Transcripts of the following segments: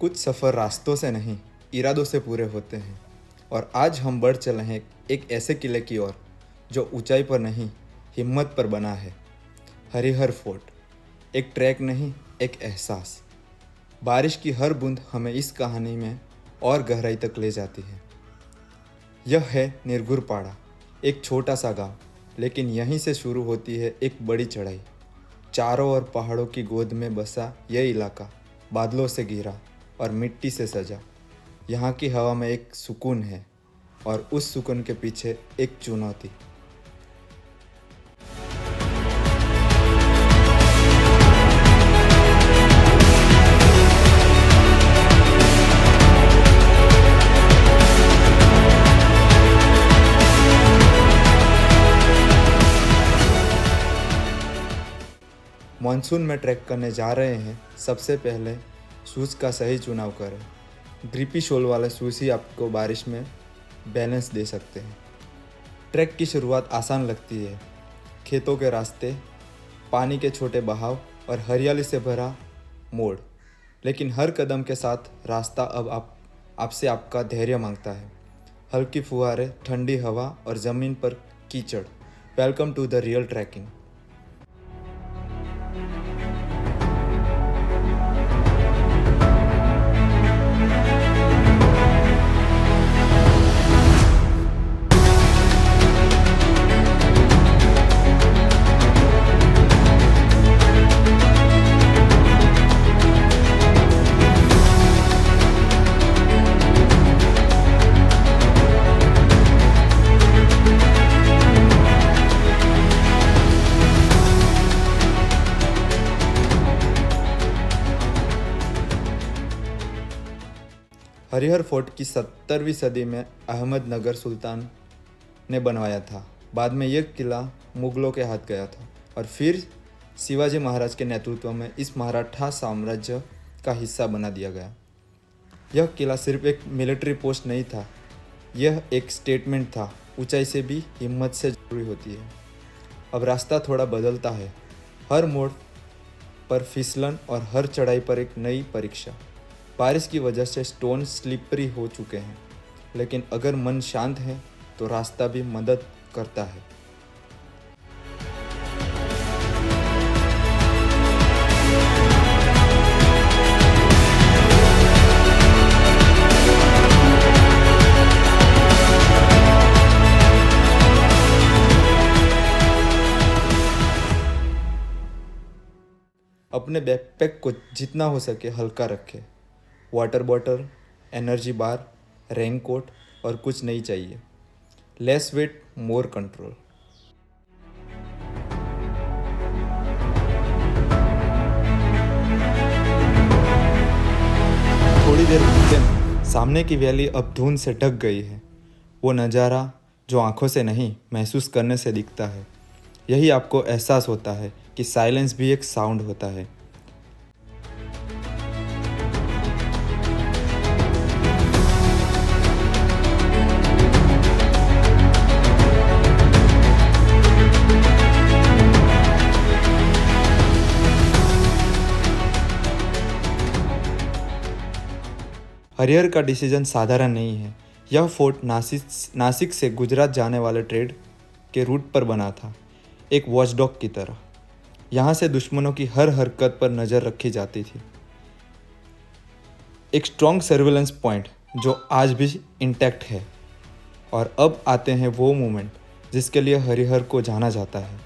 कुछ सफ़र रास्तों से नहीं, इरादों से पूरे होते हैं। और आज हम बढ़ चले हैं एक ऐसे किले की ओर जो ऊंचाई पर नहीं, हिम्मत पर बना है। हरिहर फोर्ट एक ट्रैक नहीं, एक एहसास। बारिश की हर बूंद हमें इस कहानी में और गहराई तक ले जाती है। यह है निर्गुरपाड़ा, एक छोटा सा गांव, लेकिन यहीं से शुरू होती है एक बड़ी चढ़ाई। चारों ओर पहाड़ों की गोद में बसा यह इलाका बादलों से घिरा और मिट्टी से सजा। यहाँ की हवा में एक सुकून है और उस सुकून के पीछे एक चुनौती। मानसून में ट्रैक करने जा रहे हैं, सबसे पहले शूज़ का सही चुनाव करें। ग्रिपी शोल वाले शूज़ ही आपको बारिश में बैलेंस दे सकते हैं। ट्रैक की शुरुआत आसान लगती है। खेतों के रास्ते, पानी के छोटे बहाव और हरियाली से भरा मोड़। लेकिन हर कदम के साथ रास्ता अब आपसे आपका धैर्य मांगता है। हल्की फुहारें, ठंडी हवा और ज़मीन पर कीचड़। Welcome to the real trekking. Harihar fort की 17वीं सदी में अहमदनगर सुल्तान ने बनवाया था। बाद में यह किला मुगलों के हाथ गया था और फिर शिवाजी महाराज के नेतृत्व में इस मराठा साम्राज्य का हिस्सा बना दिया गया। यह किला सिर्फ एक मिलिट्री पोस्ट नहीं था, यह एक स्टेटमेंट था। ऊंचाई से भी हिम्मत से जरूरी होती है। अब रास्ता थोड़ा बदलता है। हर मोड़ पर फिसलन और हर चढ़ाई पर एक नई परीक्षा। बारिश की वजह से स्टोन स्लिपरी हो चुके हैं, लेकिन अगर मन शांत है तो रास्ता भी मदद करता है। अपने बैकपैक को जितना हो सके हल्का रखें। Water bottle, energy bar, raincoat और कुछ नहीं चाहिए। Less weight, more control. थोड़ी देर रुकते में सामने की वैली अब धुंध से ढक गई है। वो नज़ारा जो आंखों से नहीं, महसूस करने से दिखता है। यही आपको एहसास होता है कि साइलेंस भी एक साउंड होता है। हरिहर का डिसीजन साधारण नहीं है। यह फोर्ट नासिक से गुजरात जाने वाले ट्रेड के रूट पर बना था, एक वॉचडॉग की तरह। यहाँ से दुश्मनों की हर हरकत पर नज़र रखी जाती थी। एक स्ट्रॉन्ग सर्विलेंस पॉइंट जो आज भी इंटैक्ट है। और अब आते हैं वो मोमेंट जिसके लिए हरिहर को जाना जाता है।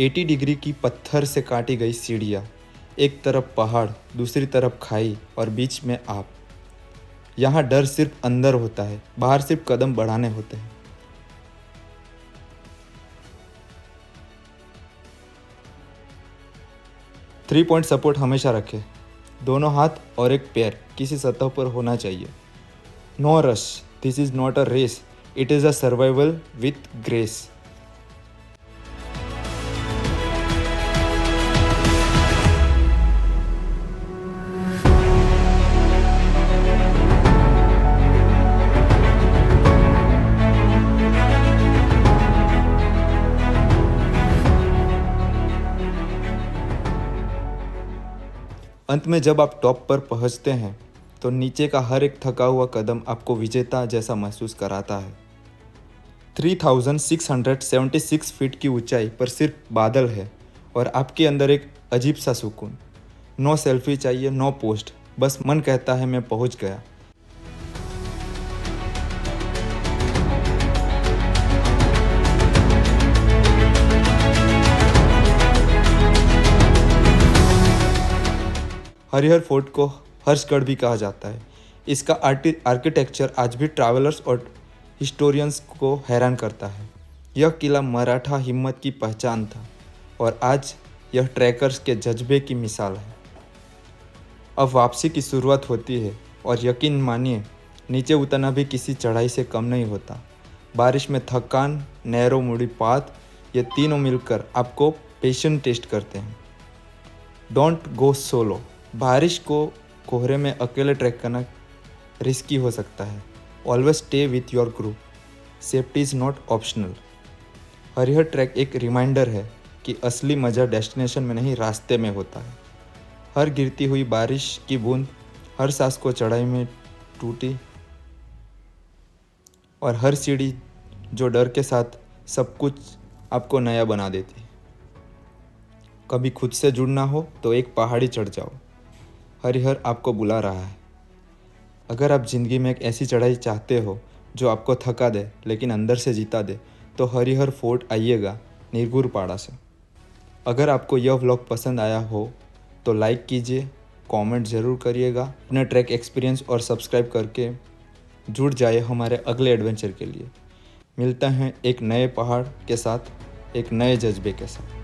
80 डिग्री की पत्थर से काटी गई सीढ़ियाँ, एक तरफ पहाड़, दूसरी तरफ खाई और बीच में आप। यहाँ डर सिर्फ अंदर होता है, बाहर सिर्फ कदम बढ़ाने होते हैं। थ्री पॉइंट सपोर्ट हमेशा रखें। दोनों हाथ और एक पैर किसी सतह पर होना चाहिए। No rush, this is not a race, it is a survival with grace. अंत में जब आप टॉप पर पहुंचते हैं तो नीचे का हर एक थका हुआ कदम आपको विजेता जैसा महसूस कराता है। 3676 फीट की ऊंचाई पर सिर्फ बादल है और आपके अंदर एक अजीब सा सुकून। नो सेल्फी चाहिए, नो पोस्ट, बस मन कहता है मैं पहुंच गया। हरिहर फोर्ट को हर्षगढ़ भी कहा जाता है। इसका आर्किटेक्चर आज भी ट्रैवलर्स और हिस्टोरियंस को हैरान करता है। यह किला मराठा हिम्मत की पहचान था और आज यह ट्रैकर्स के जज्बे की मिसाल है। अब वापसी की शुरुआत होती है और यकीन मानिए नीचे उतरना भी किसी चढ़ाई से कम नहीं होता। बारिश में थकान, नैरो मुड़ी पाथ, ये तीनों मिलकर आपको पेशेंस टेस्ट करते हैं। Don't go solo. बारिश को कोहरे में अकेले ट्रैक करना रिस्की हो सकता है। Always stay with your group. Safety is not optional. Harihar track एक रिमाइंडर है कि असली मज़ा डेस्टिनेशन में नहीं, रास्ते में होता है। हर गिरती हुई बारिश की बूंद, हर सांस को चढ़ाई में टूटी और हर सीढ़ी जो डर के साथ सब कुछ आपको नया बना देती। कभी खुद से जुड़ना हो तो एक पहाड़ी चढ़ जाओ। हरिहर आपको बुला रहा है। अगर आप ज़िंदगी में एक ऐसी चढ़ाई चाहते हो जो आपको थका दे लेकिन अंदर से जीता दे, तो हरिहर फोर्ट आइएगा निर्गुरपाड़ा से। अगर आपको यह व्लॉग पसंद आया हो तो लाइक कीजिए, कमेंट ज़रूर करिएगा। अपने ट्रैक एक्सपीरियंस और सब्सक्राइब करके जुड़ जाए हमारे अगले एडवेंचर के लिए। मिलते हैं एक नए पहाड़ के साथ, एक नए जज्बे के साथ।